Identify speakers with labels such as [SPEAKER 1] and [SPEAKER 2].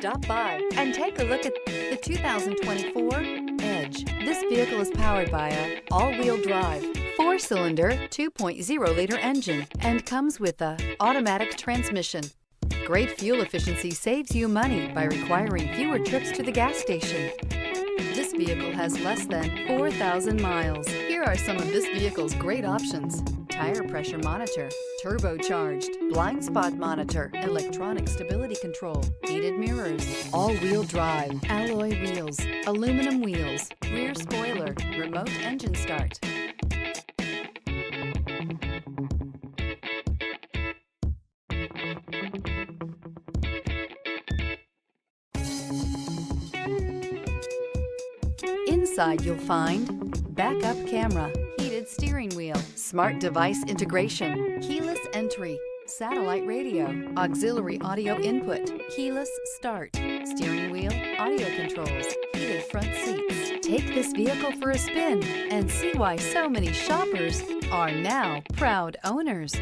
[SPEAKER 1] Stop by and take a look at the 2024 Edge. This vehicle is powered by a all-wheel drive, 4-cylinder, 2.0-liter engine and comes with a automatic transmission. Great fuel efficiency saves you money by requiring fewer trips to the gas station. This vehicle has less than 4,000 miles. Here are some of this vehicle's great options: tire pressure monitor, turbocharged, blind spot monitor, electronic stability control, heated mirrors, all-wheel drive, alloy wheels, aluminum wheels, rear spoiler, remote engine start. Inside you'll find backup camera, heated steering wheel, smart device integration, keyless entry, satellite radio, auxiliary audio input, keyless start, steering wheel audio controls, heated front seats. Take this vehicle for a spin and see why so many shoppers are now proud owners.